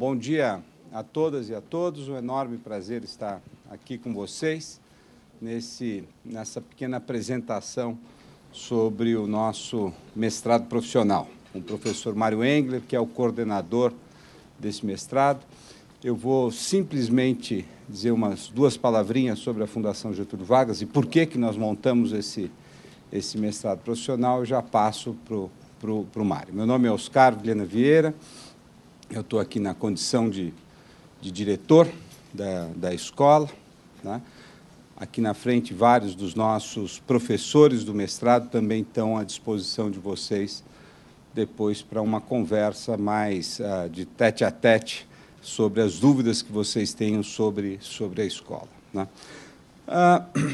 Bom dia a todas e a todos. Um enorme prazer estar aqui com vocês nessa pequena apresentação sobre o nosso mestrado profissional, com o professor Mário Engler, que é o coordenador desse mestrado. Eu vou simplesmente dizer umas duas palavrinhas sobre a Fundação Getúlio Vargas e por que nós montamos esse mestrado profissional. Eu já passo para o Mário. Meu nome é Oscar Vilhena Vieira, eu estou aqui na condição de diretor da escola, né? Aqui na frente, vários dos nossos professores do mestrado também estão à disposição de vocês depois para uma conversa mais de tete-a-tete sobre as dúvidas que vocês tenham sobre a escola, né?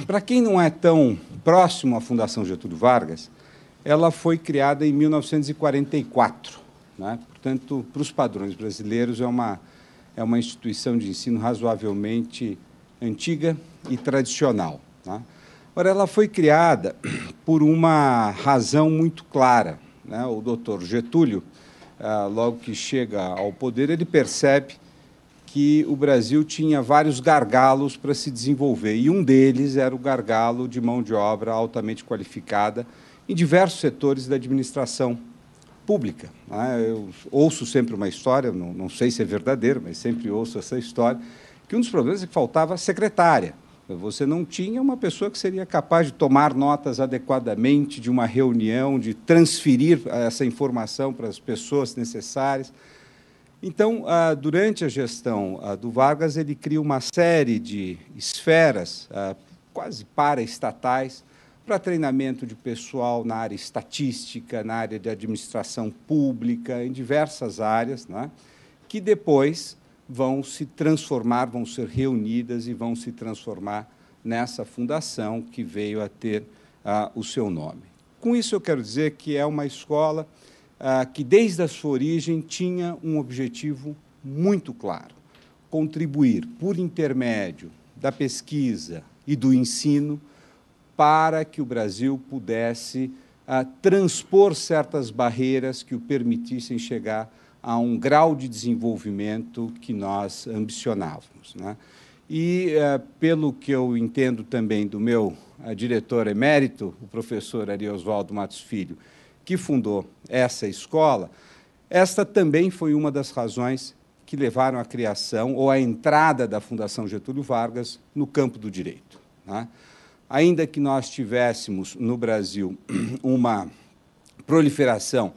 Para quem não é tão próximo à Fundação Getúlio Vargas, ela foi criada em 1944, né? Portanto, para os padrões brasileiros, é uma instituição de ensino razoavelmente antiga e tradicional, né? Ora, ela foi criada por uma razão muito clara, né? O doutor Getúlio, logo que chega ao poder, ele percebe que o Brasil tinha vários gargalos para se desenvolver, e um deles era o gargalo de mão de obra altamente qualificada em diversos setores da administração pública, né? Eu ouço sempre uma história, não sei se é verdadeira, mas sempre ouço essa história, que um dos problemas é que faltava secretária. Você não tinha uma pessoa que seria capaz de tomar notas adequadamente de uma reunião, de transferir essa informação para as pessoas necessárias. Então, durante a gestão do Vargas, ele cria uma série de esferas quase paraestatais para treinamento de pessoal na área estatística, na área de administração pública, em diversas áreas, né, que depois vão se transformar, vão ser reunidas e vão se transformar nessa fundação que veio a ter o seu nome. Com isso, eu quero dizer que é uma escola que, desde a sua origem, tinha um objetivo muito claro: contribuir, por intermédio da pesquisa e do ensino, para que o Brasil pudesse transpor certas barreiras que o permitissem chegar a um grau de desenvolvimento que nós ambicionávamos, né? E, pelo que eu entendo também do meu diretor emérito, o professor Ari Oswaldo Matos Filho, que fundou essa escola, esta também foi uma das razões que levaram à criação ou à entrada da Fundação Getúlio Vargas no campo do direito, né? Ainda que nós tivéssemos no Brasil uma proliferação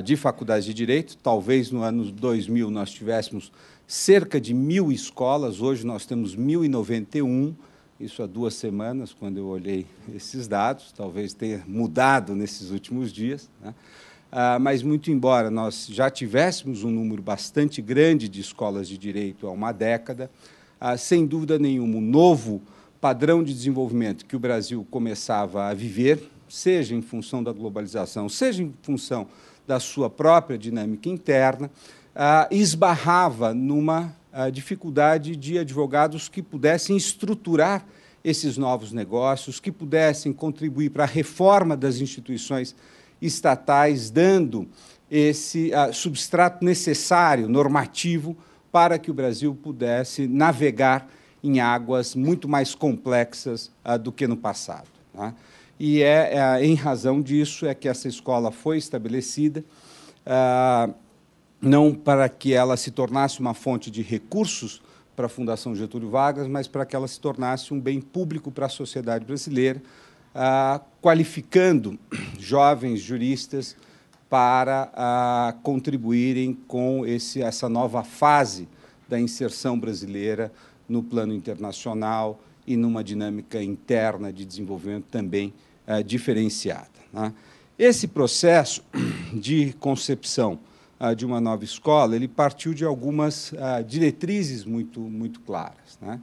de faculdades de direito, talvez no ano 2000 nós tivéssemos cerca de 1.000 escolas, hoje nós temos 1.091, isso há 2 semanas, quando eu olhei esses dados, talvez tenha mudado nesses últimos dias, né? Mas, muito embora nós já tivéssemos um número bastante grande de escolas de direito há uma década, sem dúvida nenhuma, o novo padrão de desenvolvimento que o Brasil começava a viver, seja em função da globalização, seja em função da sua própria dinâmica interna, esbarrava numa dificuldade de advogados que pudessem estruturar esses novos negócios, que pudessem contribuir para a reforma das instituições estatais, dando esse substrato necessário, normativo, para que o Brasil pudesse navegar em águas muito mais complexas do que no passado, né? E em razão disso é que essa escola foi estabelecida, não para que ela se tornasse uma fonte de recursos para a Fundação Getúlio Vargas, mas para que ela se tornasse um bem público para a sociedade brasileira, qualificando jovens juristas para contribuírem com essa nova fase da inserção brasileira no plano internacional e numa dinâmica interna de desenvolvimento também diferenciada, né? Esse processo de concepção de uma nova escola, ele partiu de algumas diretrizes muito claras, né?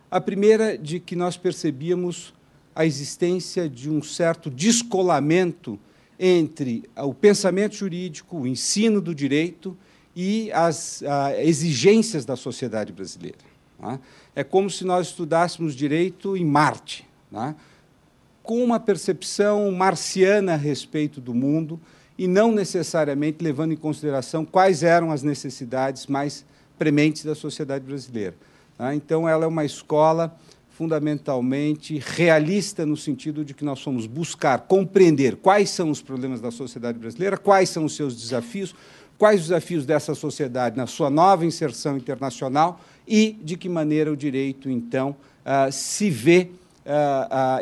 A primeira, de que nós percebíamos a existência de um certo descolamento entre o pensamento jurídico, o ensino do direito e as exigências da sociedade brasileira, né? É como se nós estudássemos direito em Marte, né, com uma percepção marciana a respeito do mundo e não necessariamente levando em consideração quais eram as necessidades mais prementes da sociedade brasileira. Tá? Então, ela é uma escola fundamentalmente realista, no sentido de que nós vamos buscar compreender quais são os problemas da sociedade brasileira, quais são os seus desafios, quais os desafios dessa sociedade na sua nova inserção internacional e de que maneira o direito, então, se vê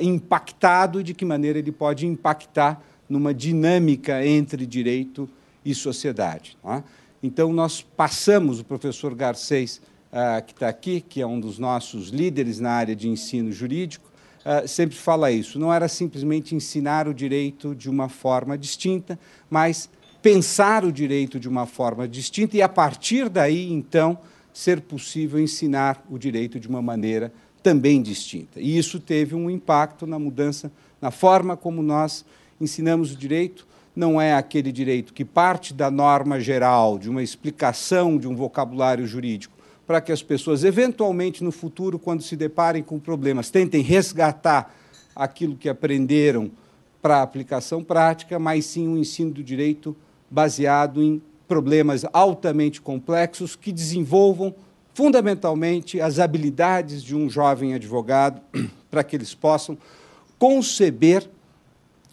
impactado e de que maneira ele pode impactar numa dinâmica entre direito e sociedade. Tá? Então, nós passamos, o professor Garcês, que está aqui, que é um dos nossos líderes na área de ensino jurídico, sempre fala isso. Não era simplesmente ensinar o direito de uma forma distinta, mas pensar o direito de uma forma distinta e, a partir daí, então, ser possível ensinar o direito de uma maneira também distinta. E isso teve um impacto na mudança, na forma como nós ensinamos o direito. Não é aquele direito que parte da norma geral, de uma explicação de um vocabulário jurídico, para que as pessoas, eventualmente, no futuro, quando se deparem com problemas, tentem resgatar aquilo que aprenderam para a aplicação prática, mas sim um ensino do direito baseado em problemas altamente complexos que desenvolvam, fundamentalmente, as habilidades de um jovem advogado para que eles possam conceber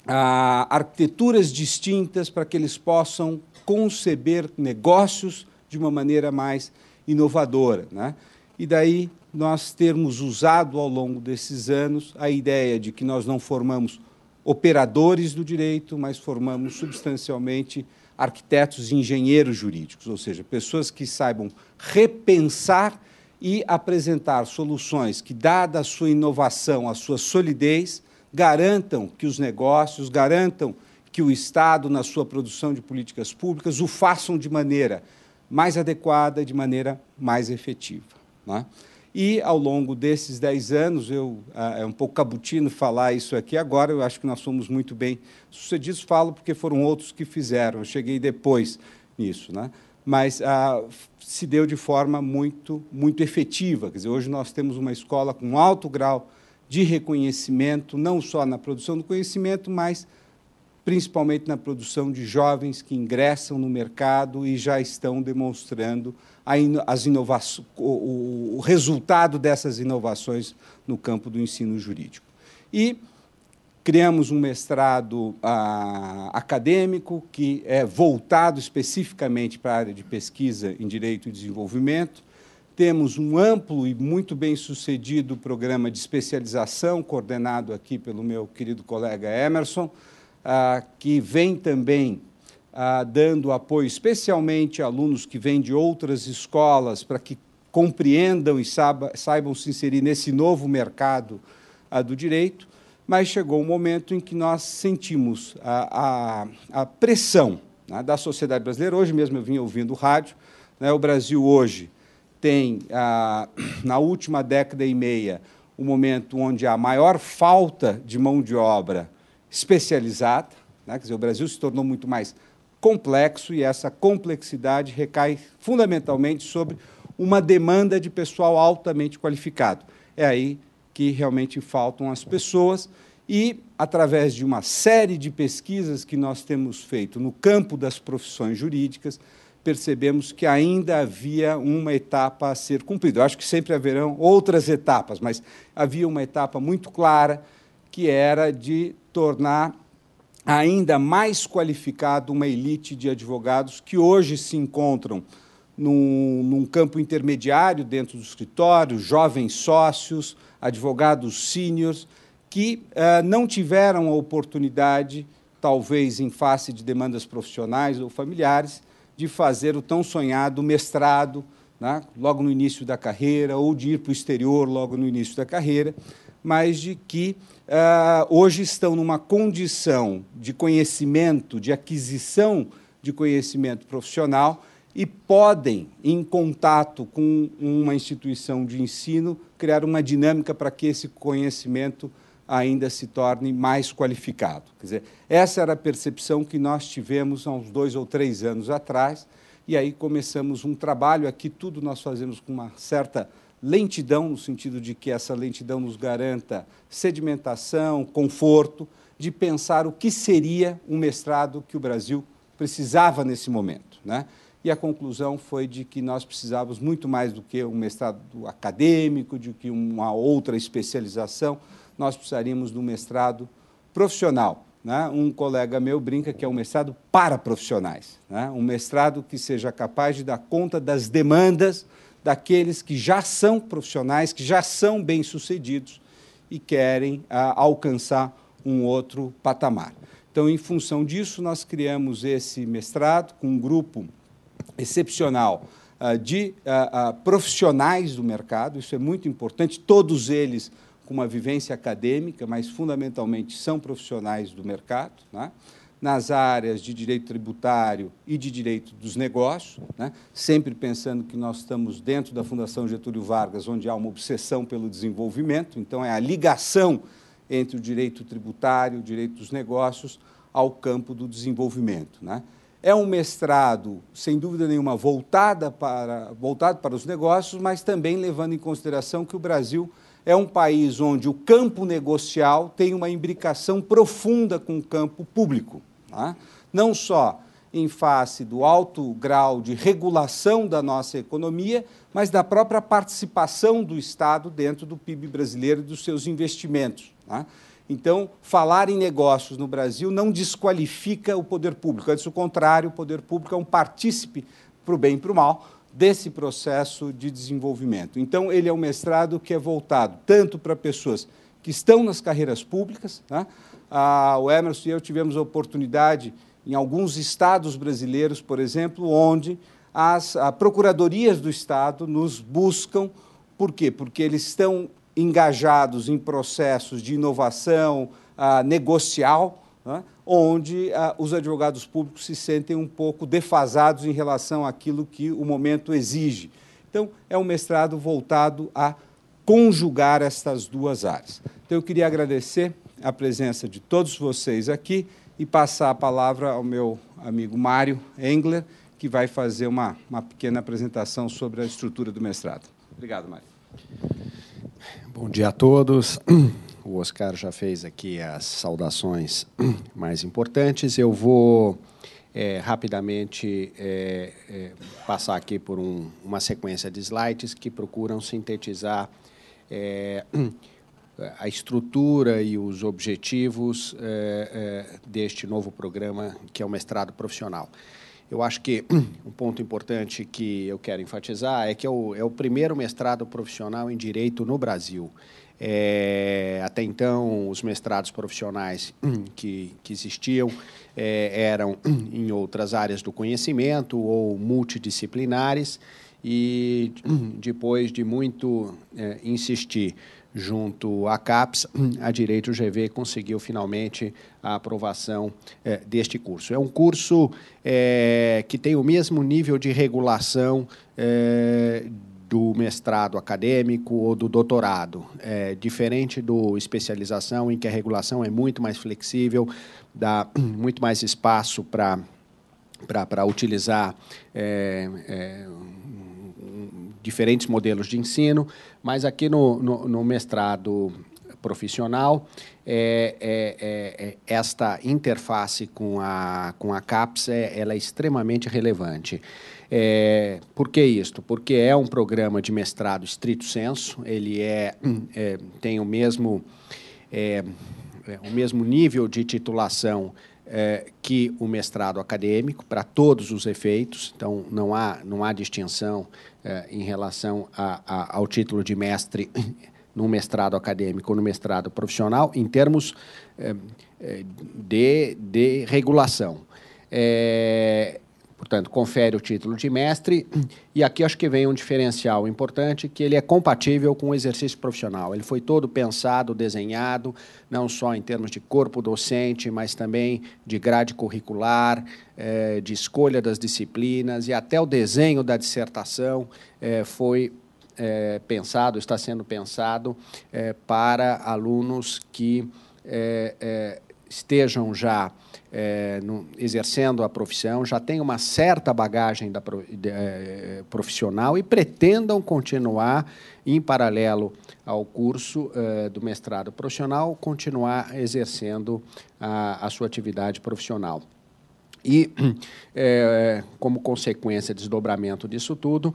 arquiteturas distintas, para que eles possam conceber negócios de uma maneira mais inovadora, né? E daí nós termos usado ao longo desses anos a ideia de que nós não formamos operadores do direito, mas formamos substancialmente arquitetos e engenheiros jurídicos, ou seja, pessoas que saibam repensar e apresentar soluções que, dada a sua inovação, a sua solidez, garantam que os negócios, garantam que o Estado, na sua produção de políticas públicas, o façam de maneira mais adequada, de maneira mais efetiva. Né? E, ao longo desses 10 anos, é um pouco cabutino falar isso aqui agora, eu acho que nós fomos muito bem sucedidos, falo porque foram outros que fizeram, eu cheguei depois nisso, né? Mas se deu de forma muito efetiva. Quer dizer, hoje nós temos uma escola com alto grau de reconhecimento, não só na produção do conhecimento, mas principalmente na produção de jovens que ingressam no mercado e já estão demonstrando as inovações, o resultado dessas inovações no campo do ensino jurídico. E criamos um mestrado acadêmico que é voltado especificamente para a área de pesquisa em Direito e Desenvolvimento. Temos um amplo e muito bem-sucedido programa de especialização, coordenado aqui pelo meu querido colega Emerson, que vem também dando apoio especialmente a alunos que vêm de outras escolas para que compreendam e saibam se inserir nesse novo mercado do direito, mas chegou um momento em que nós sentimos a pressão, né, da sociedade brasileira. Hoje mesmo eu vim ouvindo rádio, né, o Brasil hoje tem, na última década e meia, o momento onde há maior falta de mão de obra especializada, né? Quer dizer, o Brasil se tornou muito mais complexo e essa complexidade recai fundamentalmente sobre uma demanda de pessoal altamente qualificado. É aí que realmente faltam as pessoas e, através de uma série de pesquisas que nós temos feito no campo das profissões jurídicas, percebemos que ainda havia uma etapa a ser cumprida. Eu acho que sempre haverão outras etapas, mas havia uma etapa muito clara, que era de tornar ainda mais qualificado uma elite de advogados que hoje se encontram num campo intermediário dentro do escritório, jovens sócios, advogados sêniores, que não tiveram a oportunidade, talvez em face de demandas profissionais ou familiares, de fazer o tão sonhado mestrado, né, logo no início da carreira, ou de ir para o exterior logo no início da carreira, mas de que hoje estão numa condição de conhecimento, de aquisição de conhecimento profissional e podem, em contato com uma instituição de ensino, criar uma dinâmica para que esse conhecimento ainda se torne mais qualificado. Quer dizer, essa era a percepção que nós tivemos há uns 2 ou 3 anos atrás, e aí começamos um trabalho, aqui tudo nós fazemos com uma certa lentidão, no sentido de que essa lentidão nos garanta sedimentação, conforto, de pensar o que seria um mestrado que o Brasil precisava nesse momento, né? e a conclusão foi de que nós precisávamos muito mais do que um mestrado acadêmico, de que uma outra especialização, nós precisaríamos de um mestrado profissional, né? Um colega meu brinca que é um mestrado para profissionais, né? Um mestrado que seja capaz de dar conta das demandas daqueles que já são profissionais, que já são bem-sucedidos e querem alcançar um outro patamar. Então, em função disso, nós criamos esse mestrado com um grupo excepcional de profissionais do mercado, isso é muito importante, todos eles com uma vivência acadêmica, mas fundamentalmente são profissionais do mercado, né? Nas áreas de direito tributário e de direito dos negócios, né? Sempre pensando que nós estamos dentro da Fundação Getúlio Vargas, onde há uma obsessão pelo desenvolvimento, então é a ligação entre o direito tributário, o direito dos negócios, ao campo do desenvolvimento, né? É um mestrado, sem dúvida nenhuma, voltado para os negócios, mas também levando em consideração que o Brasil é um país onde o campo negocial tem uma imbricação profunda com o campo público, tá? Não só em face do alto grau de regulação da nossa economia, mas da própria participação do Estado dentro do PIB brasileiro e dos seus investimentos, tá? Então, falar em negócios no Brasil não desqualifica o poder público, antes, o contrário, o poder público é um partícipe, para o bem e para o mal, desse processo de desenvolvimento. Então, ele é um mestrado que é voltado tanto para pessoas que estão nas carreiras públicas, né? O Emerson e eu tivemos a oportunidade, em alguns estados brasileiros, por exemplo, onde as procuradorias do Estado nos buscam. Por quê? Porque eles estão engajados em processos de inovação negocial, né? Onde os advogados públicos se sentem um pouco defasados em relação àquilo que o momento exige. Então, é um mestrado voltado a conjugar estas duas áreas. Então, eu queria agradecer a presença de todos vocês aqui e passar a palavra ao meu amigo Mário Engler, que vai fazer uma pequena apresentação sobre a estrutura do mestrado. Obrigado, Mário. Bom dia a todos. O Oscar já fez aqui as saudações mais importantes. Eu vou rapidamente passar aqui por uma sequência de slides que procuram sintetizar a estrutura e os objetivos deste novo programa, que é o mestrado profissional. Eu acho que um ponto importante que eu quero enfatizar é que é o primeiro mestrado profissional em direito no Brasil. Até então, os mestrados profissionais que existiam eram em outras áreas do conhecimento ou multidisciplinares, e depois de muito insistir junto à CAPES, a Direito GV conseguiu finalmente a aprovação deste curso. É um curso que tem o mesmo nível de regulação do mestrado acadêmico ou do doutorado, diferente do especialização, em que a regulação é muito mais flexível, dá muito mais espaço para utilizar diferentes modelos de ensino, mas aqui no mestrado profissional, esta interface com a CAPES ela é extremamente relevante. Por que isto? Porque é um programa de mestrado stricto sensu, ele tem o mesmo nível de titulação que o mestrado acadêmico, para todos os efeitos, então não há distinção em relação ao título de mestre no mestrado acadêmico ou no mestrado profissional, em termos de regulação. Portanto, confere o título de mestre, e aqui acho que vem um diferencial importante, que ele é compatível com o exercício profissional. Ele foi todo pensado, desenhado, não só em termos de corpo docente, mas também de grade curricular, de escolha das disciplinas, e até o desenho da dissertação foi pensado, está sendo pensado para alunos que estejam já exercendo a profissão, já tenham uma certa bagagem profissional e pretendam continuar, em paralelo ao curso do mestrado profissional, continuar exercendo a sua atividade profissional. E, como consequência, desdobramento disso tudo,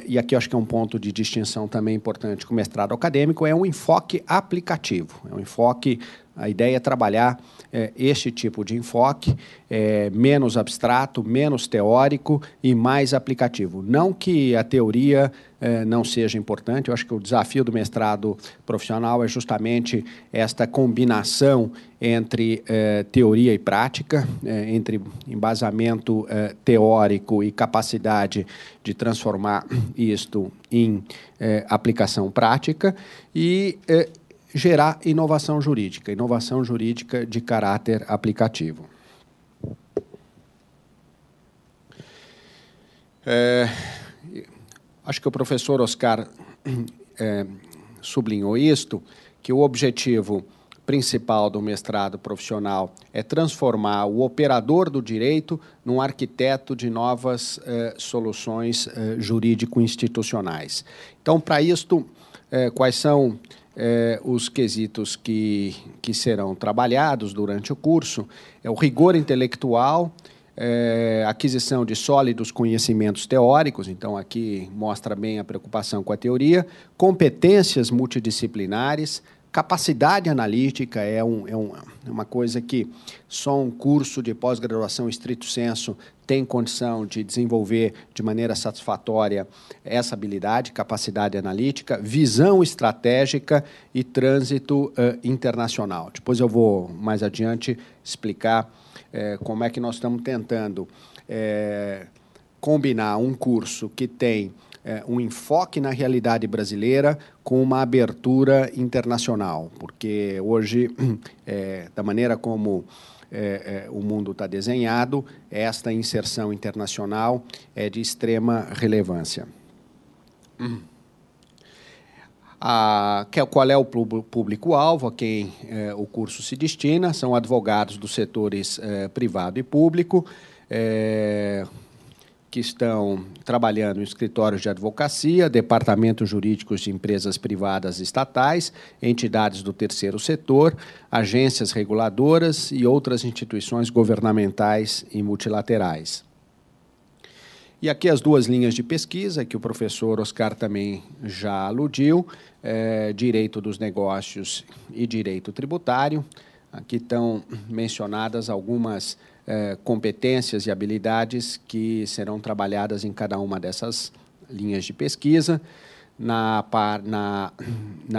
e aqui eu acho que é um ponto de distinção também importante com o mestrado acadêmico, é um enfoque aplicativo. É um enfoque, a ideia é trabalhar este tipo de enfoque, menos abstrato, menos teórico e mais aplicativo. Não que a teoria não seja importante, eu acho que o desafio do mestrado profissional é justamente esta combinação entre teoria e prática, entre embasamento teórico e capacidade de transformar isto em aplicação prática e gerar inovação jurídica de caráter aplicativo. Acho que o professor Oscar sublinhou isto, que o objetivo principal do mestrado profissional é transformar o operador do direito num arquiteto de novas soluções jurídico-institucionais. Então, para isto, quais são os quesitos que serão trabalhados durante o curso? É o rigor intelectual, aquisição de sólidos conhecimentos teóricos, então aqui mostra bem a preocupação com a teoria, competências multidisciplinares, capacidade analítica é uma coisa que só um curso de pós-graduação estrito sensu tem condição de desenvolver de maneira satisfatória essa habilidade, capacidade analítica, visão estratégica e trânsito internacional. Depois eu vou, mais adiante, explicar como é que nós estamos tentando combinar um curso que tem um enfoque na realidade brasileira com uma abertura internacional, porque hoje, da maneira como o mundo está desenhado, esta inserção internacional é de extrema relevância. Qual é o público-alvo a quem o curso se destina? São advogados dos setores privado e público, que estão trabalhando em escritórios de advocacia, departamentos jurídicos de empresas privadas e estatais, entidades do terceiro setor, agências reguladoras e outras instituições governamentais e multilaterais. E aqui as duas linhas de pesquisa, que o professor Oscar também já aludiu, direito dos negócios e direito tributário. Aqui estão mencionadas algumas competências e habilidades que serão trabalhadas em cada uma dessas linhas de pesquisa. Na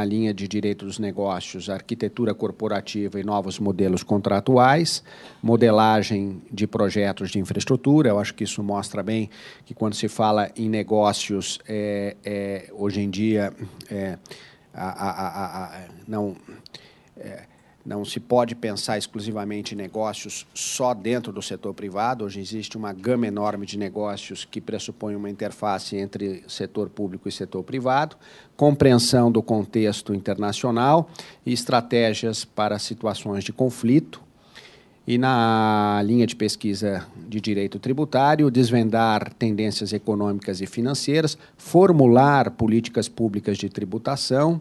linha de direito dos negócios, arquitetura corporativa e novos modelos contratuais, modelagem de projetos de infraestrutura. Eu acho que isso mostra bem que, quando se fala em negócios, hoje em dia, não se pode pensar exclusivamente em negócios só dentro do setor privado. Hoje existe uma gama enorme de negócios que pressupõe uma interface entre setor público e setor privado, compreensão do contexto internacional e estratégias para situações de conflito. E na linha de pesquisa de direito tributário, desvendar tendências econômicas e financeiras, formular políticas públicas de tributação,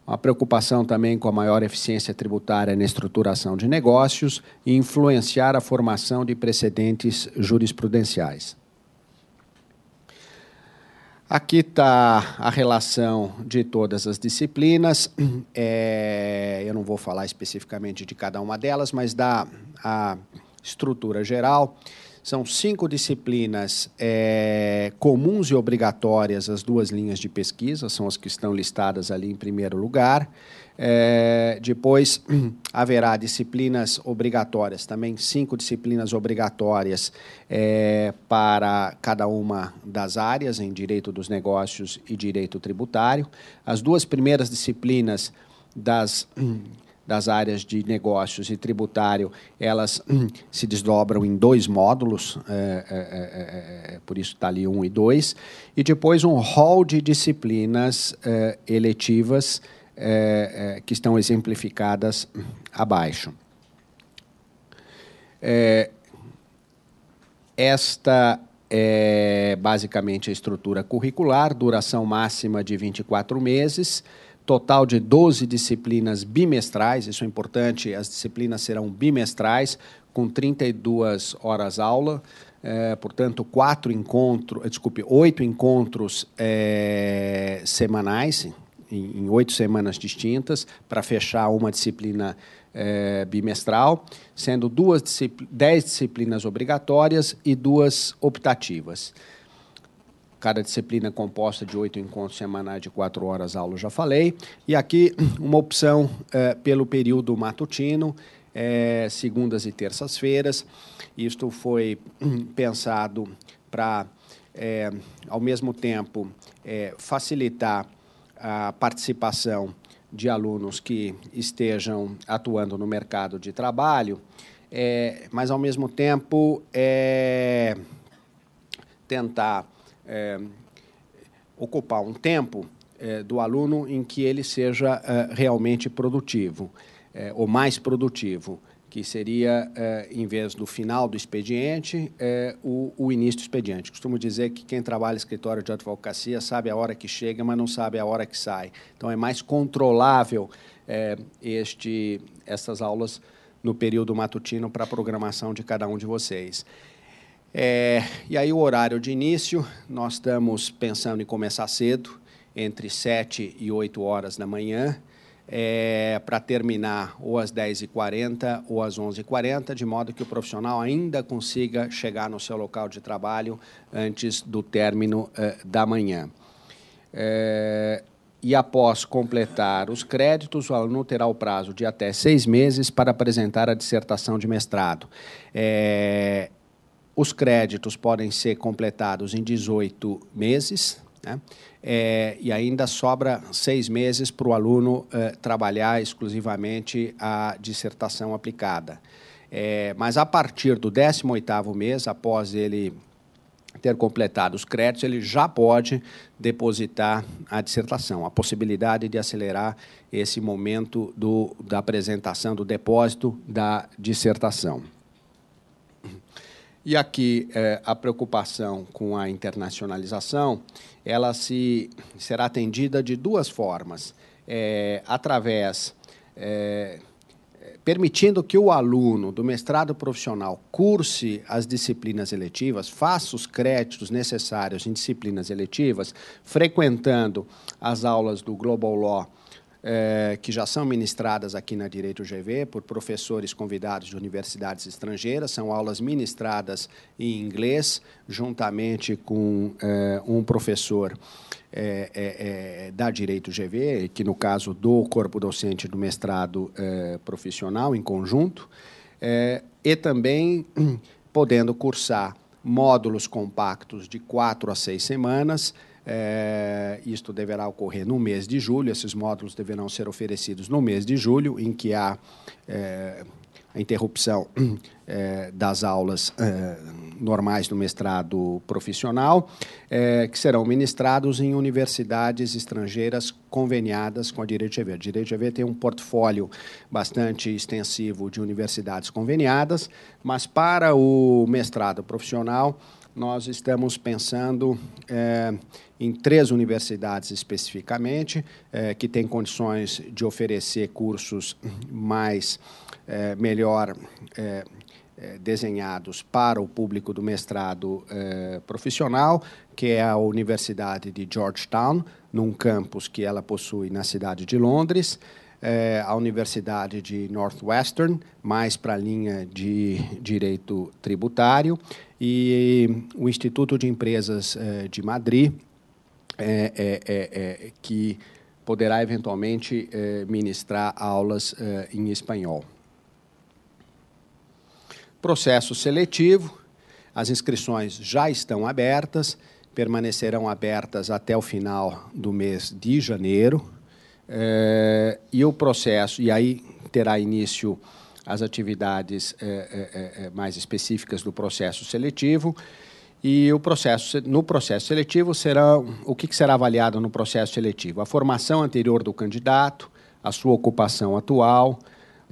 uma preocupação também com a maior eficiência tributária na estruturação de negócios e influenciar a formação de precedentes jurisprudenciais. Aqui está a relação de todas as disciplinas. Eu não vou falar especificamente de cada uma delas, mas dá a estrutura geral. São 5 disciplinas comuns e obrigatórias, as duas linhas de pesquisa, são as que estão listadas ali em primeiro lugar. Depois, haverá disciplinas obrigatórias, também 5 disciplinas obrigatórias para cada uma das áreas, em direito dos negócios e direito tributário. As duas primeiras disciplinas das áreas de negócios e tributário, elas se desdobram em 2 módulos, por isso está ali 1 e 2, e depois um rol de disciplinas eletivas que estão exemplificadas abaixo. Esta é basicamente a estrutura curricular, duração máxima de 24 meses, total de 12 disciplinas bimestrais. Isso é importante, as disciplinas serão bimestrais, com 32 horas aula, portanto, 8 encontros semanais, em 8 semanas distintas, para fechar uma disciplina bimestral, sendo 10 disciplinas obrigatórias e 2 optativas. Cada disciplina composta de 8 encontros semanais de 4 horas aula, já falei. E aqui uma opção pelo período matutino, segundas e terças-feiras. Isto foi pensado para, ao mesmo tempo, facilitar a participação de alunos que estejam atuando no mercado de trabalho, mas, ao mesmo tempo, tentar ocupar um tempo do aluno em que ele seja realmente produtivo, ou mais produtivo, que seria, em vez do final do expediente, o início do expediente. Costumo dizer que quem trabalha em escritório de advocacia sabe a hora que chega, mas não sabe a hora que sai. Então, é mais controlável essas aulas no período matutino para a programação de cada um de vocês. E aí, o horário de início, nós estamos pensando em começar cedo, entre 7 e 8 horas da manhã, para terminar ou às 10h40 ou às 11h40, de modo que o profissional ainda consiga chegar no seu local de trabalho antes do término da manhã. E, após completar os créditos, o aluno terá o prazo de até 6 meses para apresentar a dissertação de mestrado. Os créditos podem ser completados em 18 meses, né? E ainda sobra 6 meses para o aluno trabalhar exclusivamente a dissertação aplicada. Mas, a partir do 18º mês, após ele ter completado os créditos, ele já pode depositar a dissertação. A possibilidade de acelerar esse momento da apresentação, do depósito da dissertação. E aqui, a preocupação com a internacionalização, ela será atendida de 2 formas. Permitindo que o aluno do mestrado profissional curse as disciplinas eletivas, faça os créditos necessários em disciplinas eletivas, frequentando as aulas do Global Law, que já são ministradas aqui na Direito GV por professores convidados de universidades estrangeiras. São aulas ministradas em inglês, juntamente com um professor da Direito GV, que, no caso, do corpo docente do mestrado profissional, em conjunto, e também podendo cursar módulos compactos de 4 a 6 semanas. Isto deverá ocorrer no mês de julho. Esses módulos deverão ser oferecidos no mês de julho, em que há a interrupção das aulas normais do mestrado profissional, que serão ministrados em universidades estrangeiras conveniadas com a Direito GV. A Direito GV tem um portfólio bastante extensivo de universidades conveniadas, mas, para o mestrado profissional, nós estamos pensando em 3 universidades especificamente, que têm condições de oferecer cursos melhor desenhados para o público do mestrado profissional, que é a Universidade de Georgetown, num campus que ela possui na cidade de Londres, a Universidade de Northwestern, mais para a linha de direito tributário, e o Instituto de Empresas de Madrid, que poderá, eventualmente, ministrar aulas em espanhol. Processo seletivo. As inscrições já estão abertas, permanecerão abertas até o final do mês de janeiro, e o processo, e aí terá início as atividades mais específicas do processo seletivo. E no processo seletivo o que será avaliado no processo seletivo? A formação anterior do candidato, a sua ocupação atual,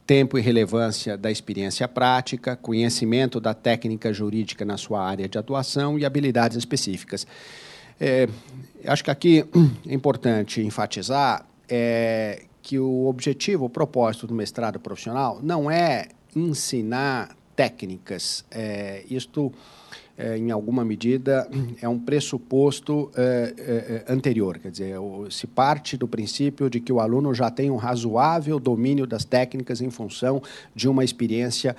tempo e relevância da experiência prática, conhecimento da técnica jurídica na sua área de atuação e habilidades específicas. Acho que aqui é importante enfatizar que o objetivo, o propósito do mestrado profissional não é ensinar técnicas. Isto, em alguma medida, é um pressuposto anterior. Quer dizer, se parte do princípio de que o aluno já tem um razoável domínio das técnicas em função de uma experiência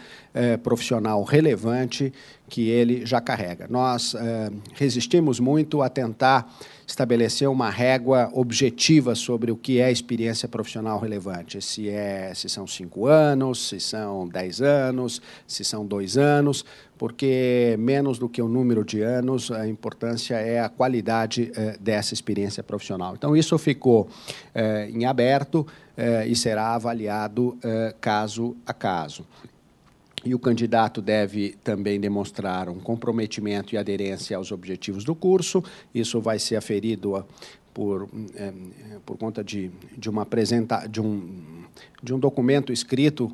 profissional relevante que ele já carrega. Nós resistimos muito a tentar estabelecer uma régua objetiva sobre o que é experiência profissional relevante, se são 5 anos, se são 10 anos, se são 2 anos, porque menos do que o número de anos, a importância é a qualidade dessa experiência profissional. Então, isso ficou em aberto e será avaliado caso a caso. E o candidato deve também demonstrar um comprometimento e aderência aos objetivos do curso. Isso vai ser aferido por conta de um documento escrito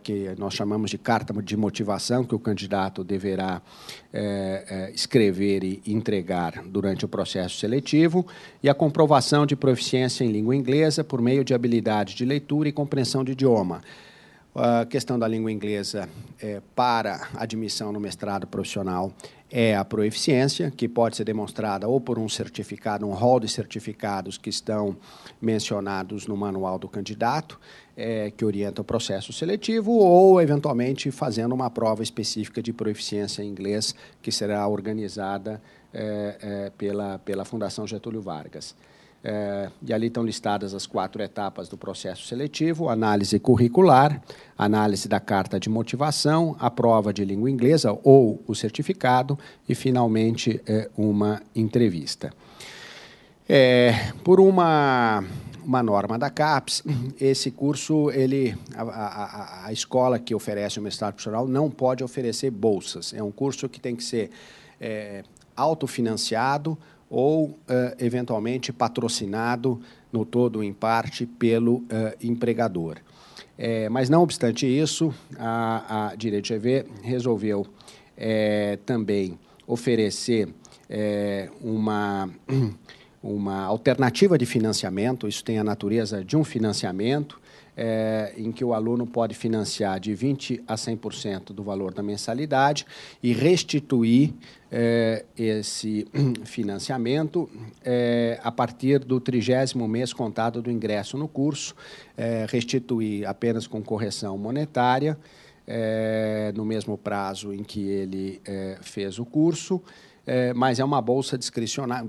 que nós chamamos de carta de motivação, que o candidato deverá escrever e entregar durante o processo seletivo, e a comprovação de proficiência em língua inglesa por meio de habilidade de leitura e compreensão de idioma. A questão da língua inglesa para admissão no mestrado profissional é a proeficiência, que pode ser demonstrada ou por um certificado, um rol de certificados que estão mencionados no manual do candidato, que orienta o processo seletivo, ou, eventualmente, fazendo uma prova específica de proeficiência em inglês, que será organizada pela Fundação Getúlio Vargas. E ali estão listadas as 4 etapas do processo seletivo: análise curricular, análise da carta de motivação, a prova de língua inglesa ou o certificado e, finalmente, uma entrevista. Por uma norma da CAPES, esse curso, a escola que oferece o mestrado profissional não pode oferecer bolsas. É um curso que tem que ser autofinanciado ou, eventualmente, patrocinado, no todo ou em parte, pelo empregador. Mas, não obstante isso, a Direito GV resolveu também oferecer uma alternativa de financiamento. Isso tem a natureza de um financiamento, em que o aluno pode financiar de 20% a 100% do valor da mensalidade e restituir esse financiamento a partir do 30º mês contado do ingresso no curso, restituir apenas com correção monetária, no mesmo prazo em que ele fez o curso, mas é uma bolsa discricionária,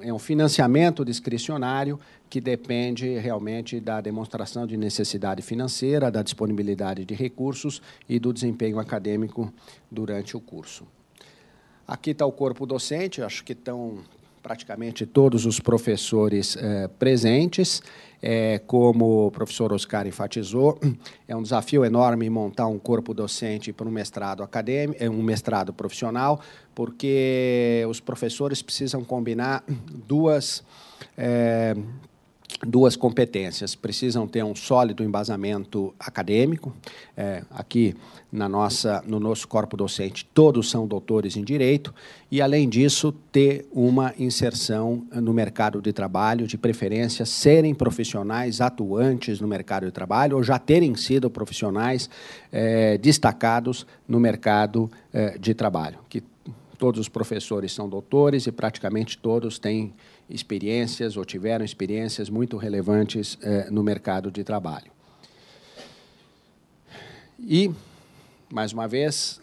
é um financiamento discricionário que depende realmente da demonstração de necessidade financeira, da disponibilidade de recursos e do desempenho acadêmico durante o curso. Aqui está o corpo docente, acho que estão praticamente todos os professores presentes. Como o professor Oscar enfatizou, é um desafio enorme montar um corpo docente para um mestrado acadêmico, um mestrado profissional, porque os professores precisam combinar duas competências. Precisam ter um sólido embasamento acadêmico. Aqui, no nosso corpo docente, todos são doutores em Direito, e, além disso, ter uma inserção no mercado de trabalho, de preferência, serem profissionais atuantes no mercado de trabalho ou já terem sido profissionais destacados no mercado de trabalho. Que todos os professores são doutores e praticamente todos têm experiências ou tiveram experiências muito relevantes no mercado de trabalho. E, mais uma vez,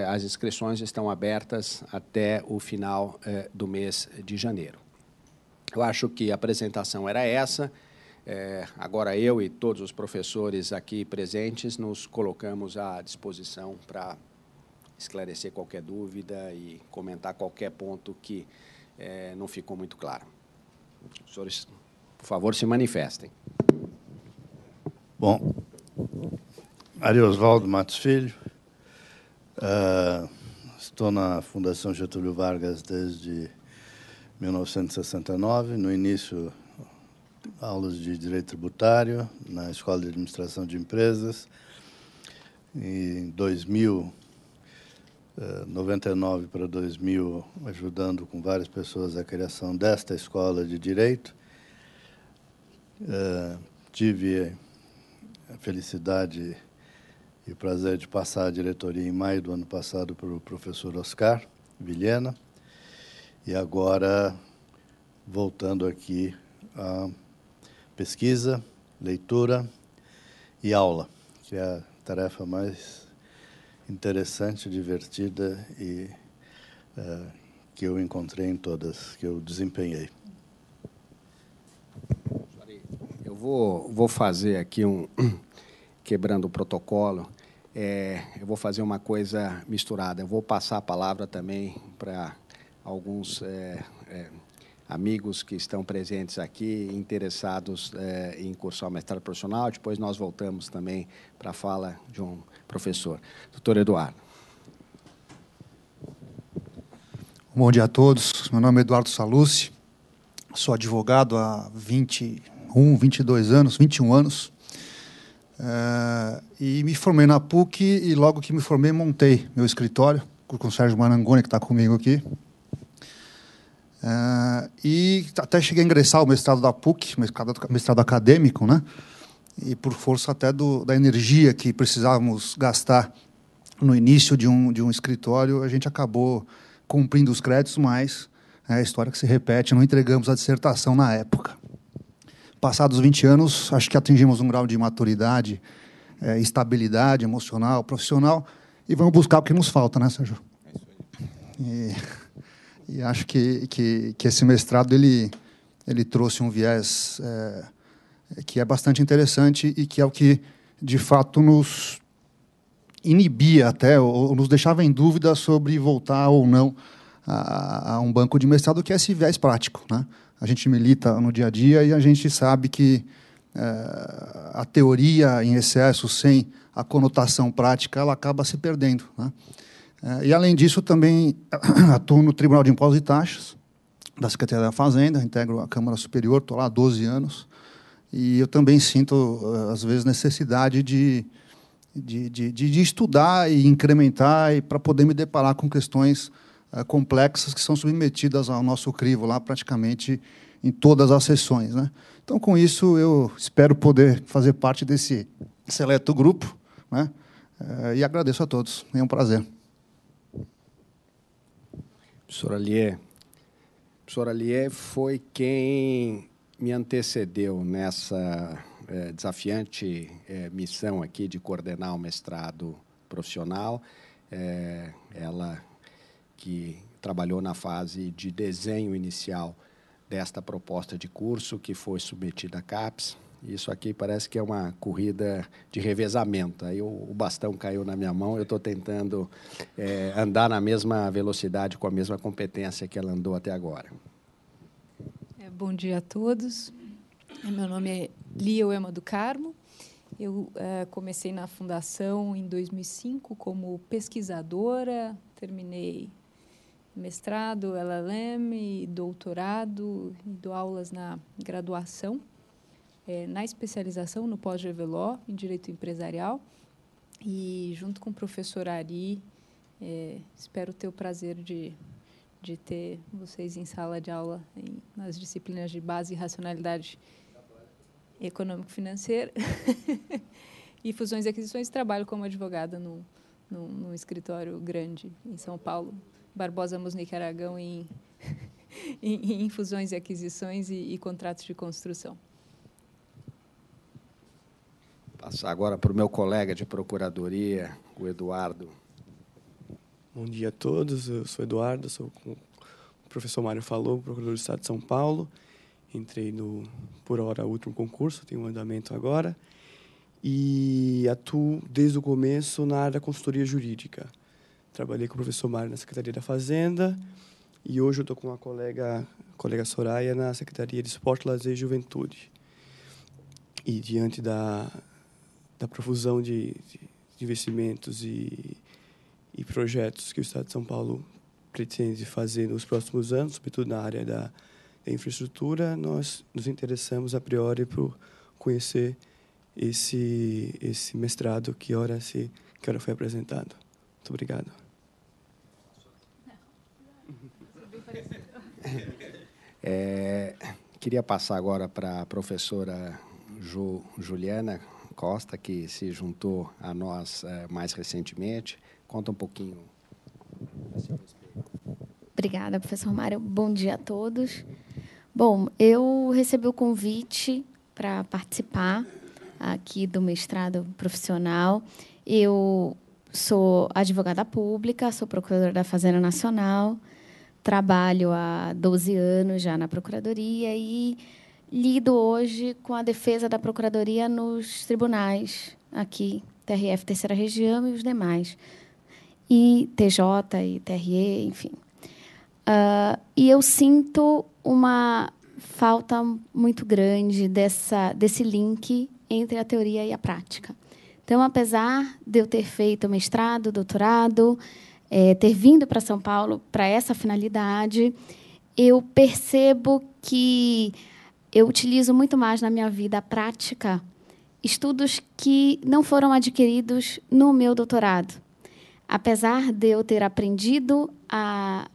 as inscrições estão abertas até o final do mês de janeiro. Eu acho que a apresentação era essa. Agora, eu e todos os professores aqui presentes nos colocamos à disposição para esclarecer qualquer dúvida e comentar qualquer ponto que não ficou muito claro. Os senhores, por favor, se manifestem. Bom, Ari Osvaldo Matos Filho, estou na Fundação Getúlio Vargas desde 1969, no início, aulas de Direito Tributário, na Escola de Administração de Empresas, em 99 para 2000, ajudando com várias pessoas a criação desta escola de Direito. Tive a felicidade e o prazer de passar a diretoria em maio do ano passado para o professor Oscar Vilhena, e agora voltando aqui a pesquisa, leitura e aula, que é a tarefa mais interessante, divertida e que eu encontrei em todas que eu desempenhei. Eu vou fazer aqui quebrando o protocolo, eu vou fazer uma coisa misturada. Eu vou passar a palavra também para alguns amigos que estão presentes aqui, interessados em cursar o mestrado profissional. Depois nós voltamos também para a fala de um professor. Doutor Eduardo. Bom dia a todos. Meu nome é Eduardo Salucci. Sou advogado há 21 anos. E me formei na PUC e logo que me formei montei meu escritório com o Sérgio Marangoni, que está comigo aqui. E até cheguei a ingressar ao mestrado da PUC, mestrado acadêmico, né? E por força até da energia que precisávamos gastar no início de um escritório, a gente acabou cumprindo os créditos, mas é a história que se repete, não entregamos a dissertação na época. Passados 20 anos, acho que atingimos um grau de maturidade, estabilidade emocional, profissional, e vamos buscar o que nos falta, né, Sérgio? E acho que esse mestrado ele trouxe um viés que é bastante interessante e que é o que, de fato, nos inibia até, ou nos deixava em dúvida sobre voltar ou não a um banco de mestrado, que é esse viés prático, né? A gente milita no dia a dia e a gente sabe que a teoria em excesso, sem a conotação prática, ela acaba se perdendo, né? E, além disso, também atuo no Tribunal de Impostos e Taxas, da Secretaria da Fazenda, integro a Câmara Superior, estou lá há 12 anos, e eu também sinto, às vezes, necessidade de estudar e incrementar para poder me deparar com questões complexas que são submetidas ao nosso crivo lá praticamente em todas as sessões, né? Então, com isso, eu espero poder fazer parte desse seleto grupo, né? E agradeço a todos. É um prazer. Professor Allier. Professor Allier foi quem me antecedeu nessa desafiante missão aqui de coordenar o mestrado profissional. Ela que trabalhou na fase de desenho inicial desta proposta de curso, que foi submetida à CAPES. Isso aqui parece que é uma corrida de revezamento. Aí o bastão caiu na minha mão, eu estou tentando andar na mesma velocidade, com a mesma competência que ela andou até agora. Bom dia a todos. Meu nome é Lia Uema do Carmo. Eu comecei na Fundação em 2005 como pesquisadora, terminei mestrado, LLM e doutorado, e dou aulas na graduação, na especialização no pós-GV em Direito Empresarial, e, junto com o professor Ari, espero ter o prazer de ter vocês em sala de aula nas disciplinas de base e racionalidade econômico-financeira e fusões e aquisições. Trabalho como advogada num escritório grande em São Paulo, Barbosa Musnick Aragão, em fusões e aquisições e contratos de construção. Passar agora para o meu colega de procuradoria, o Eduardo. Bom dia a todos, eu sou Eduardo, sou, como o professor Mário falou, procurador do Estado de São Paulo. Entrei por hora, último concurso, tenho um andamento agora, e atuo desde o começo na área da consultoria jurídica. Trabalhei com o professor Mário na Secretaria da Fazenda, e hoje eu estou com a colega Soraya na Secretaria de Esporte, Lazer e Juventude. E, diante da profusão de investimentos e projetos que o Estado de São Paulo pretende fazer nos próximos anos, sobretudo na área da infraestrutura, nós nos interessamos a priori por conhecer esse mestrado que ora foi apresentado. Muito obrigado. Queria passar agora para a professora Juliana, Costa, que se juntou a nós mais recentemente. Conta um pouquinho. Obrigada, professor Mário. Bom dia a todos. Bom, eu recebi o convite para participar aqui do mestrado profissional. Eu sou advogada pública, sou procuradora da Fazenda Nacional, trabalho há 12 anos já na Procuradoria e lido hoje com a defesa da Procuradoria nos tribunais, aqui, TRF, Terceira Região e os demais, e TJ e TRE, enfim. E eu sinto uma falta muito grande desse link entre a teoria e a prática. Então, apesar de eu ter feito mestrado, doutorado, ter vindo para São Paulo para essa finalidade, eu percebo que eu utilizo muito mais na minha vida prática estudos que não foram adquiridos no meu doutorado. Apesar de eu ter aprendido a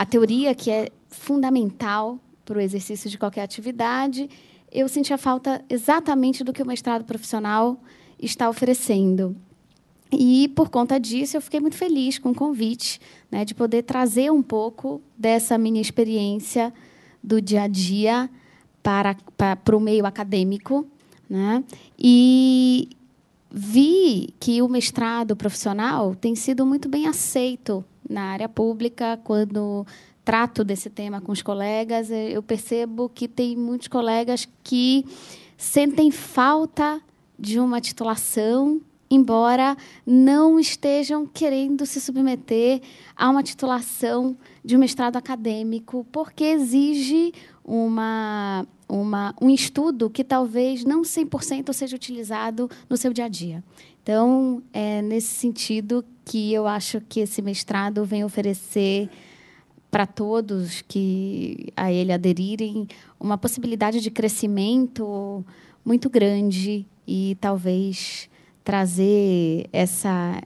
teoria, que é fundamental para o exercício de qualquer atividade, eu senti a falta exatamente do que o mestrado profissional está oferecendo. E, por conta disso, eu fiquei muito feliz com o convite, né, de poder trazer um pouco dessa minha experiência do dia a dia para o meio acadêmico, né? E vi que o mestrado profissional tem sido muito bem aceito na área pública. Quando trato desse tema com os colegas, eu percebo que tem muitos colegas que sentem falta de uma titulação, embora não estejam querendo se submeter a uma titulação de um mestrado acadêmico, porque exige um estudo que talvez não 100% seja utilizado no seu dia a dia. Então, é nesse sentido que eu acho que esse mestrado vem oferecer para todos que a ele aderirem uma possibilidade de crescimento muito grande e talvez trazer essa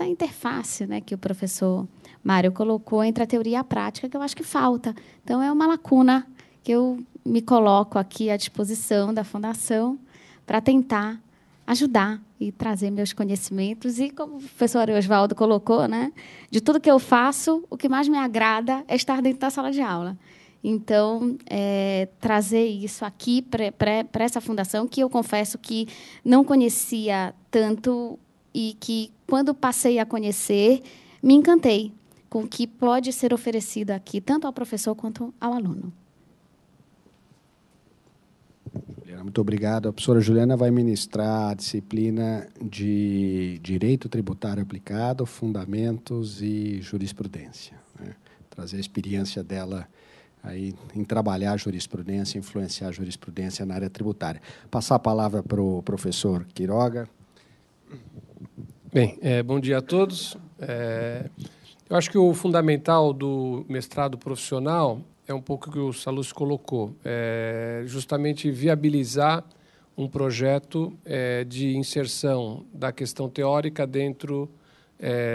interface, né, que o professor Mário colocou entre a teoria e a prática, que eu acho que falta. Então, é uma lacuna que eu me coloco aqui à disposição da Fundação para tentar ajudar e trazer meus conhecimentos. E, como o professor Oswaldo colocou, né, de tudo que eu faço, o que mais me agrada é estar dentro da sala de aula. Então, trazer isso aqui para essa fundação, que eu confesso que não conhecia tanto e que, quando passei a conhecer, me encantei com o que pode ser oferecido aqui, tanto ao professor quanto ao aluno. Muito obrigado. A professora Juliana vai ministrar a disciplina de Direito Tributário Aplicado, Fundamentos e Jurisprudência, né? Trazer a experiência dela aí em trabalhar a jurisprudência, influenciar a jurisprudência na área tributária. Passar a palavra para o professor Quiroga. Bem, bom dia a todos. Eu acho que o fundamental do mestrado profissional é um pouco o que o Salus colocou, justamente viabilizar um projeto de inserção da questão teórica dentro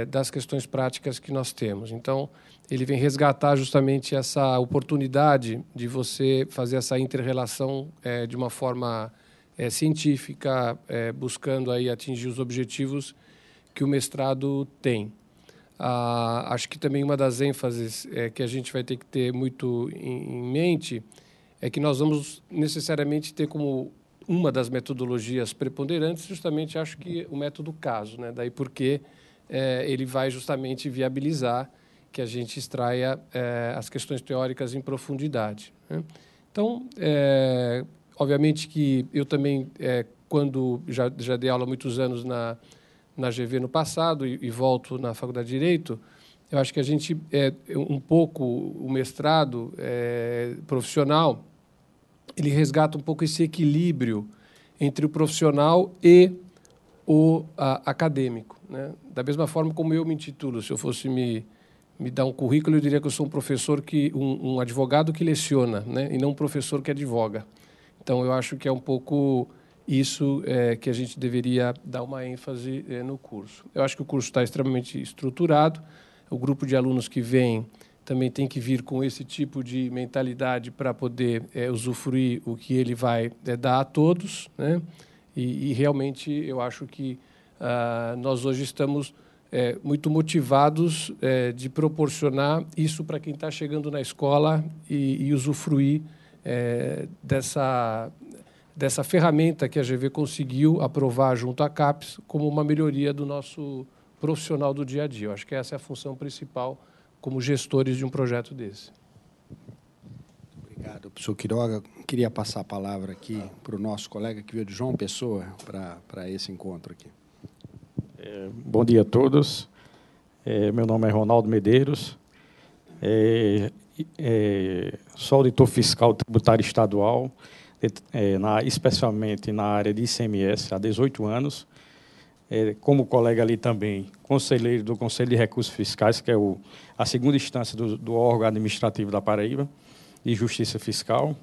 das questões práticas que nós temos. Então, ele vem resgatar justamente essa oportunidade de você fazer essa inter-relação de uma forma científica, buscando aí atingir os objetivos que o mestrado tem. Acho que também uma das ênfases que a gente vai ter que ter muito em mente é que nós vamos necessariamente ter como uma das metodologias preponderantes, justamente, acho que o método caso, né? Daí porque ele vai justamente viabilizar que a gente extraia as questões teóricas em profundidade, né? Então, obviamente que eu também, quando já dei aula há muitos anos na GV no passado e volto na Faculdade de Direito, eu acho que a gente, um pouco, o mestrado profissional, ele resgata um pouco esse equilíbrio entre o profissional e o acadêmico, né? Da mesma forma como eu me intitulo, se eu fosse me dar um currículo, eu diria que eu sou um professor, um advogado que leciona, né? E não um professor que advoga. Então, eu acho que é um pouco isso que a gente deveria dar uma ênfase no curso. Eu acho que o curso está extremamente estruturado, o grupo de alunos que vem também tem que vir com esse tipo de mentalidade para poder usufruir o que ele vai dar a todos, né? E realmente eu acho que nós hoje estamos muito motivados de proporcionar isso para quem está chegando na escola e usufruir dessa ferramenta que a GV conseguiu aprovar junto à CAPES como uma melhoria do nosso profissional do dia a dia. Eu acho que essa é a função principal como gestores de um projeto desse. Obrigado, professor Quiroga. Queria passar a palavra aqui para o nosso colega que veio de João Pessoa para esse encontro aqui. Bom dia a todos. Meu nome é Ronaldo Medeiros. Sou auditor fiscal tributário estadual, especialmente na área de ICMS, há 18 anos. Como colega ali também, conselheiro do Conselho de Recursos Fiscais, que é a segunda instância do órgão administrativo da Paraíba, de Justiça Fiscal,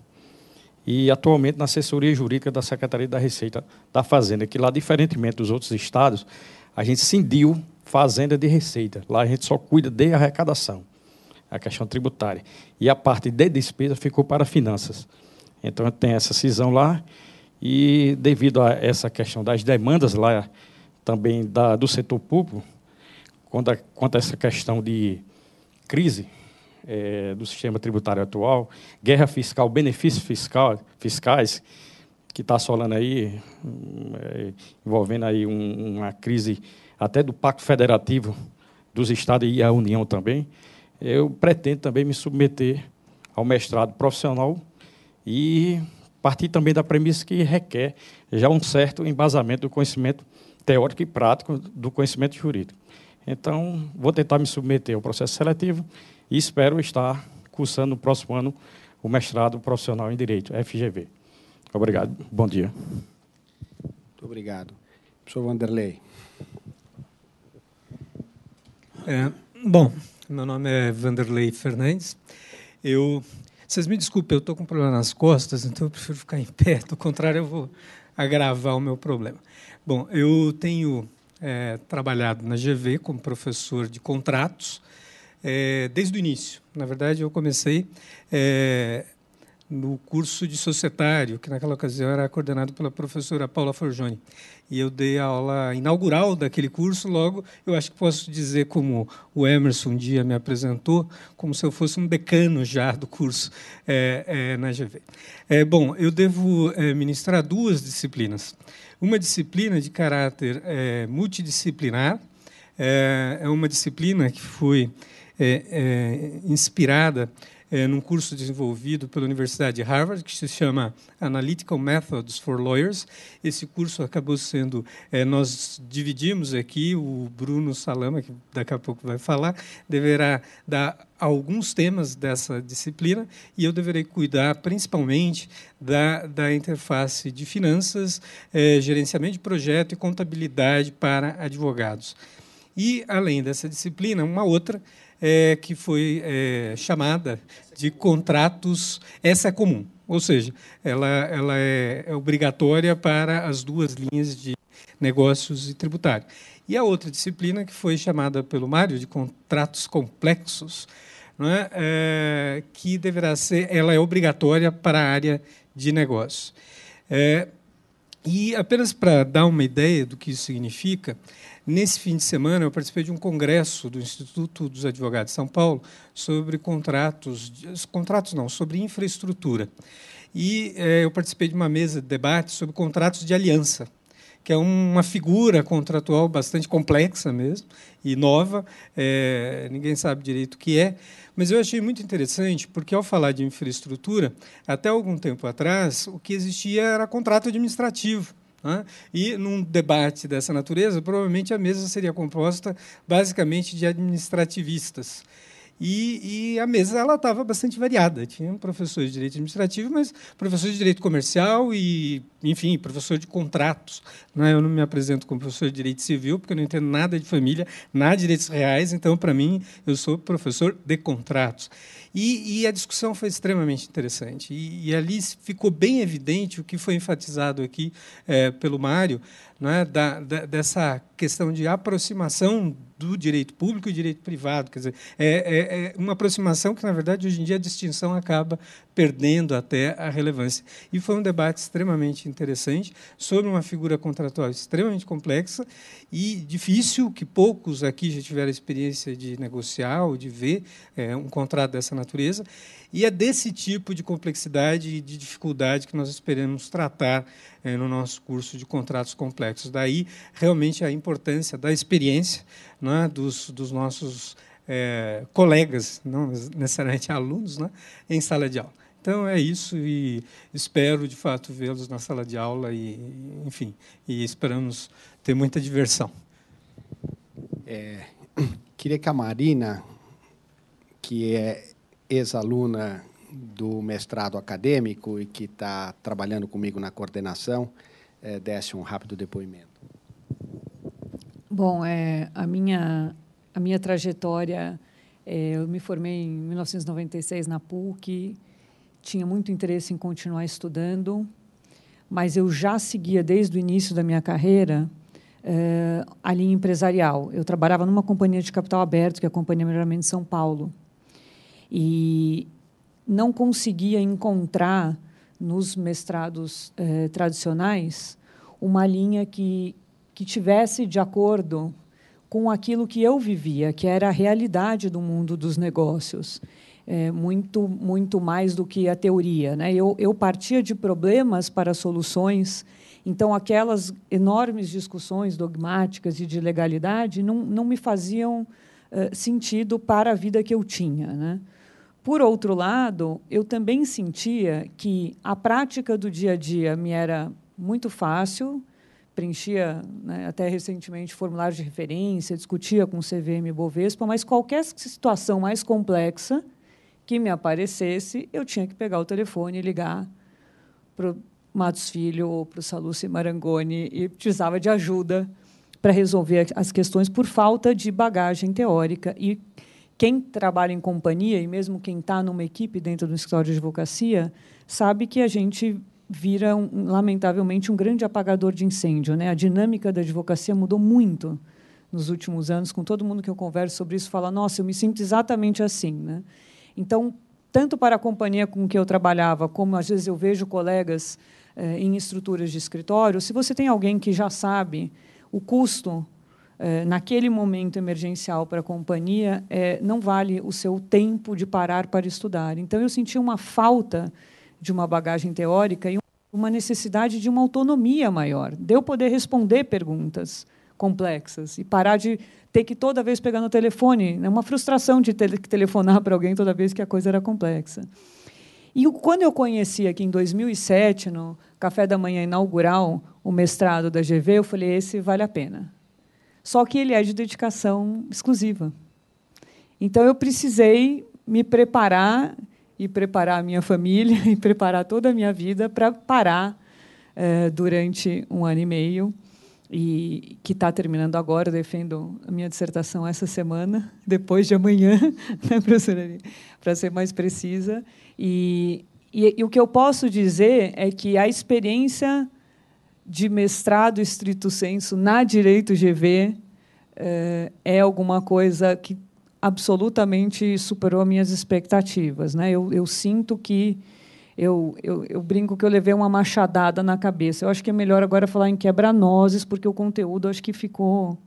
e atualmente na assessoria jurídica da Secretaria da Receita da Fazenda, que lá, diferentemente dos outros estados, a gente cindiu Fazenda de Receita. Lá a gente só cuida de arrecadação, a questão tributária. E a parte de despesa ficou para finanças. Então, tem essa cisão lá, e devido a essa questão das demandas lá, também do setor público, quanto a essa questão de crise do sistema tributário atual, guerra fiscal, benefícios fiscais, que está assolando aí, envolvendo aí uma crise até do Pacto Federativo dos Estados e a União também, eu pretendo também me submeter ao mestrado profissional e partir também da premissa que requer já um certo embasamento do conhecimento teórico e prático do conhecimento jurídico. Então, vou tentar me submeter ao processo seletivo e espero estar cursando no próximo ano o mestrado profissional em Direito, FGV. Obrigado. Bom dia. Muito obrigado. Professor Vanderlei. Bom, meu nome é Vanderlei Fernandes. Vocês me desculpem, eu estou com um problema nas costas, então eu prefiro ficar em pé, do contrário eu vou agravar o meu problema. Bom, eu tenho trabalhado na GV como professor de contratos desde o início. Na verdade, eu comecei no curso de societário, que naquela ocasião era coordenado pela professora Paula Forgione. E eu dei a aula inaugural daquele curso, logo, eu acho que posso dizer, como o Emerson um dia me apresentou, como se eu fosse um decano já do curso na GV. Bom, eu devo ministrar duas disciplinas. Uma disciplina de caráter multidisciplinar, é uma disciplina que foi inspirada num curso desenvolvido pela Universidade de Harvard, que se chama Analytical Methods for Lawyers. Esse curso acabou sendo... nós dividimos aqui, o Bruno Salama, que daqui a pouco vai falar, deverá dar alguns temas dessa disciplina, e eu deverei cuidar, principalmente, da interface de finanças, gerenciamento de projeto e contabilidade para advogados. E, além dessa disciplina, uma outra, que foi chamada de contratos, essa é comum, ou seja, ela é obrigatória para as duas linhas de negócios e tributário. E a outra disciplina, que foi chamada pelo Mário de contratos complexos, não é? Que deverá ser, ela é obrigatória para a área de negócios. E, apenas para dar uma ideia do que isso significa, nesse fim de semana eu participei de um congresso do Instituto dos Advogados de São Paulo sobre sobre infraestrutura. E eu participei de uma mesa de debate sobre contratos de aliança, que é uma figura contratual bastante complexa mesmo, e nova, ninguém sabe direito o que é, mas eu achei muito interessante, porque, ao falar de infraestrutura, até algum tempo atrás, o que existia era contrato administrativo. Né? E, num debate dessa natureza, provavelmente a mesa seria composta, basicamente, de administrativistas. E a mesa estava bastante variada. Tinha professores de direito administrativo, mas professores de direito comercial e, enfim, professor de contratos. Eu não me apresento como professor de direito civil, porque eu não entendo nada de família, nada de direitos reais, então, para mim, eu sou professor de contratos. E a discussão foi extremamente interessante. E ali ficou bem evidente o que foi enfatizado aqui pelo Mário, né, dessa questão de aproximação do direito público e direito privado. Quer dizer, é uma aproximação que, na verdade, hoje em dia, a distinção acaba perdendo até a relevância. E foi um debate extremamente interessante sobre uma figura contratual extremamente complexa e difícil, que poucos aqui já tiveram a experiência de negociar ou de ver um contrato dessa natureza. E é desse tipo de complexidade e de dificuldade que nós esperamos tratar no nosso curso de contratos complexos. Daí, realmente, a importância da experiência, né, dos nossos colegas, não necessariamente alunos, né, em sala de aula. Então, é isso, e espero, de fato, vê-los na sala de aula, enfim, e esperamos ter muita diversão. Queria que a Marina, que é ex-aluna do mestrado acadêmico e que está trabalhando comigo na coordenação, desse um rápido depoimento. Bom, a minha trajetória, eu me formei em 1996 na PUC, tinha muito interesse em continuar estudando, mas eu já seguia, desde o início da minha carreira, a linha empresarial. Eu trabalhava numa companhia de capital aberto, que é a Companhia Melhoramento de São Paulo, e não conseguia encontrar, nos mestrados tradicionais, uma linha que tivesse de acordo com aquilo que eu vivia, que era a realidade do mundo dos negócios, muito mais do que a teoria, né? Eu partia de problemas para soluções, então aquelas enormes discussões dogmáticas e de legalidade não me faziam sentido para a vida que eu tinha, né? Por outro lado, eu também sentia que a prática do dia a dia me era muito fácil, preenchia, né, até recentemente formulários de referência, discutia com o CVM e Bovespa, mas qualquer situação mais complexa que me aparecesse, eu tinha que pegar o telefone e ligar para o Matos Filho ou para o Sallusti Marangoni e precisava de ajuda para resolver as questões por falta de bagagem teórica. E quem trabalha em companhia, e mesmo quem está numa equipe dentro do escritório de advocacia, sabe que a gente vira, lamentavelmente, um grande apagador de incêndio, né? A dinâmica da advocacia mudou muito nos últimos anos. Com todo mundo que eu converso sobre isso, fala, nossa, eu me sinto exatamente assim, né? Então, tanto para a companhia com que eu trabalhava, como, às vezes, eu vejo colegas em estruturas de escritório, se você tem alguém que já sabe o custo naquele momento emergencial para a companhia, não vale o seu tempo de parar para estudar. Então, eu senti uma falta de uma bagagem teórica e uma necessidade de uma autonomia maior, de eu poder responder perguntas complexas e parar de ter que toda vez pegar no telefone, né, uma frustração de ter que telefonar para alguém toda vez que a coisa era complexa. E quando eu conheci aqui em 2007, no café da manhã inaugural, o mestrado da GV, eu falei, esse vale a pena. Só que ele é de dedicação exclusiva. Então, eu precisei me preparar e preparar a minha família e preparar toda a minha vida para parar durante 1 ano e meio, e que está terminando agora. Eu defendo a minha dissertação essa semana, depois de amanhã, né, professora, para ser mais precisa. E o que eu posso dizer é que a experiência de mestrado estrito sensu na Direito GV é alguma coisa que absolutamente superou minhas expectativas, né? Eu sinto que eu brinco que eu levei uma machadada na cabeça. Eu acho que é melhor agora falar em quebra-nozes, porque o conteúdo acho que ficou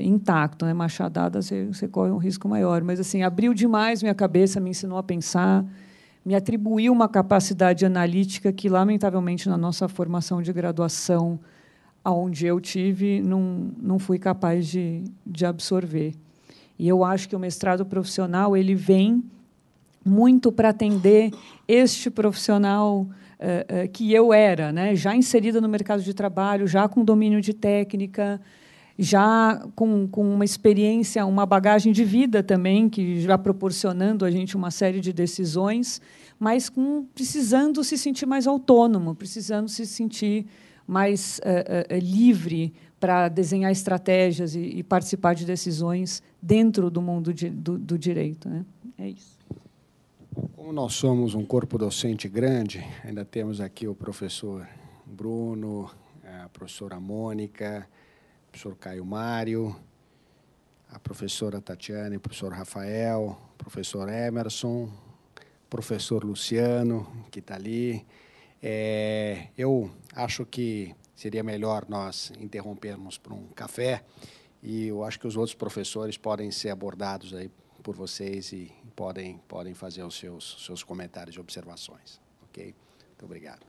intacto, né? Machadada você corre um risco maior, mas assim abriu demais minha cabeça, me ensinou a pensar, me atribuiu uma capacidade analítica que, lamentavelmente, na nossa formação de graduação, aonde eu tive, não fui capaz de absorver. E eu acho que o mestrado profissional ele vem muito para atender este profissional que eu era, né? Já inserida no mercado de trabalho, já com domínio de técnica, já com uma experiência, uma bagagem de vida também, que já proporcionando a gente uma série de decisões, mas precisando se sentir mais autônomo, precisando se sentir mais livre para desenhar estratégias e participar de decisões dentro do mundo do direito, né? É isso. Como nós somos um corpo docente grande, ainda temos aqui o professor Bruno, a professora Mônica, o professor Caio Mário, a professora Tatiana, o professor Rafael, o professor Emerson, professor Luciano, que está ali. Eu acho que seria melhor nós interrompermos para um café, e eu acho que os outros professores podem ser abordados aí por vocês e podem fazer os seus comentários e observações. Ok? Muito obrigado.